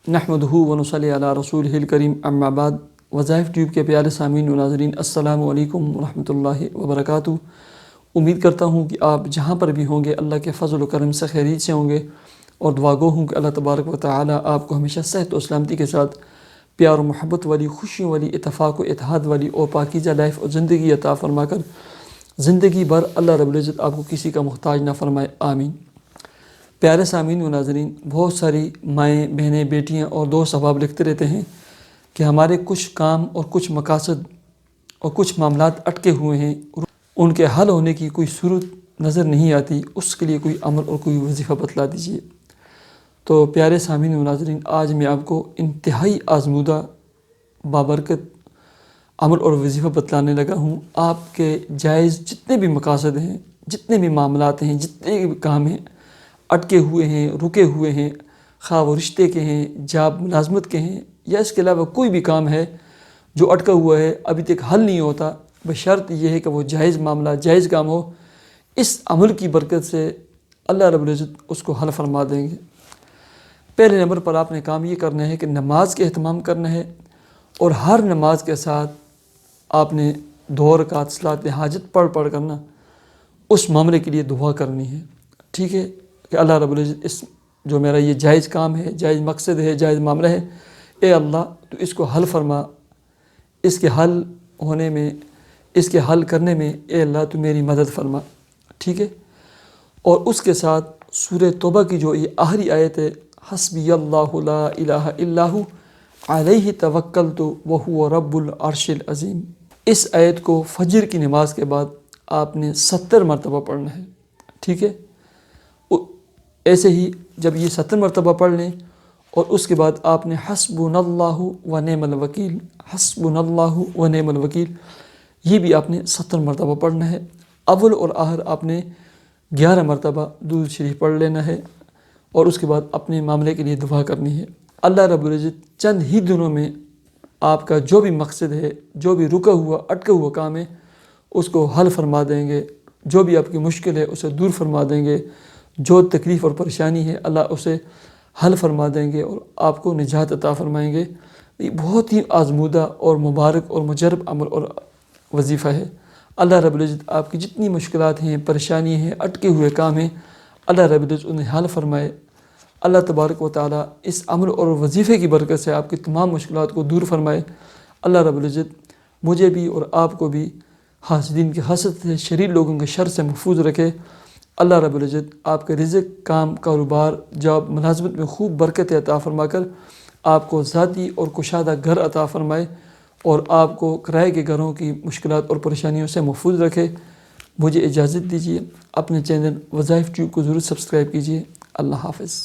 نحمدہ ونصلی علی رسولہ الکریم اما بعد۔ وظائف ٹیوب کے پیارے سامعین و ناظرین، السلام علیکم ورحمۃ اللہ وبرکاتہ۔ امید کرتا ہوں کہ آپ جہاں پر بھی ہوں گے اللہ کے فضل و کرم سے خیریت سے ہوں گے، اور دعا گو ہوں کہ اللہ تبارک و تعالی آپ کو ہمیشہ صحت و سلامتی کے ساتھ پیار و محبت والی، خوشیوں والی، اتفاق و اتحاد والی اور پاکیزہ لائف اور زندگی عطا فرما کر زندگی بھر اللہ رب العزت آپ کو کسی کا محتاج نہ فرمائے، آمین۔ پیارے سامعین و ناظرین، بہت ساری مائیں، بہنیں، بیٹیاں اور دوست احباب لکھتے رہتے ہیں کہ ہمارے کچھ کام اور کچھ مقاصد اور کچھ معاملات اٹکے ہوئے ہیں، ان کے حل ہونے کی کوئی صورت نظر نہیں آتی، اس کے لیے کوئی عمل اور کوئی وظیفہ بتلا دیجیے۔ تو پیارے سامعین و ناظرین، آج میں آپ کو انتہائی آزمودہ بابرکت عمل اور وظیفہ بتلانے لگا ہوں۔ آپ کے جائز جتنے بھی مقاصد ہیں، جتنے بھی معاملات ہیں، جتنے بھی کام ہیں، اٹکے ہوئے ہیں، رکے ہوئے ہیں، خواہ وہ رشتے کے ہیں، جاب ملازمت کے ہیں، یا اس کے علاوہ کوئی بھی کام ہے جو اٹکا ہوا ہے، ابھی تک حل نہیں ہوتا، بشرط یہ ہے کہ وہ جائز معاملہ، جائز کام ہو، اس عمل کی برکت سے اللہ رب العزت اس کو حل فرما دیں گے۔ پہلے نمبر پر آپ نے کام یہ کرنا ہے کہ نماز کے اہتمام کرنا ہے، اور ہر نماز کے ساتھ آپ نے 2 رکعت صلاۃ حاجت پڑھ کرنا اس معاملے کے لیے دعا کرنی ہے، ٹھیک ہے، کہ اللہ رب العزت اس جو میرا یہ جائز کام ہے، جائز مقصد ہے، جائز معاملہ ہے، اے اللہ تو اس کو حل فرما، اس کے حل ہونے میں، اس کے حل کرنے میں اے اللہ تو میری مدد فرما، ٹھیک ہے۔ اور اس کے ساتھ سورہ توبہ کی جو یہ آخری آیت ہے، حسبی اللہ لا الہ الا ہو علیہ توکلت وہو رب العرش العظیم، اس آیت کو فجر کی نماز کے بعد آپ نے 70 مرتبہ پڑھنا ہے، ٹھیک ہے۔ ایسے ہی جب یہ 70 مرتبہ پڑھ لیں، اور اس کے بعد آپ نے حسبنا اللہ و نعم الوکیل، حسبنا اللہ و نعم الوکیل، یہ بھی آپ نے 70 مرتبہ پڑھنا ہے۔ اول اور آخر آپ نے 11 مرتبہ درود شریف پڑھ لینا ہے، اور اس کے بعد اپنے معاملے کے لیے دعا کرنی ہے۔ اللہ رب العزت چند ہی دنوں میں آپ کا جو بھی مقصد ہے، جو بھی رکا ہوا، اٹکا ہوا کام ہے، اس کو حل فرما دیں گے، جو بھی آپ کی مشکل ہے اسے دور فرما دیں گے، جو تکلیف اور پریشانی ہے اللہ اسے حل فرما دیں گے اور آپ کو نجات عطا فرمائیں گے۔ یہ بہت ہی آزمودہ اور مبارک اور مجرب عمل اور وظیفہ ہے۔ اللہ رب العزت آپ کی جتنی مشکلات ہیں، پریشانی ہیں، اٹکے ہوئے کام ہیں، اللہ رب العزت انہیں حل فرمائے۔ اللہ تبارک و تعالی اس عمل اور وظیفے کی برکت سے آپ کی تمام مشکلات کو دور فرمائے۔ اللہ رب العزت مجھے بھی اور آپ کو بھی حاسدین کے حسد سے، شریر لوگوں کے شر سے محفوظ رکھے۔ اللہ رب العزت آپ کے رزق، کام، کاروبار، جاب، ملازمت میں خوب برکت عطا فرما کر آپ کو ذاتی اور کشادہ گھر عطا فرمائے، اور آپ کو کرائے کے گھروں کی مشکلات اور پریشانیوں سے محفوظ رکھے۔ مجھے اجازت دیجیے، اپنے چینل وظائف ٹیوب کو ضرور سبسکرائب کیجیے۔ اللہ حافظ۔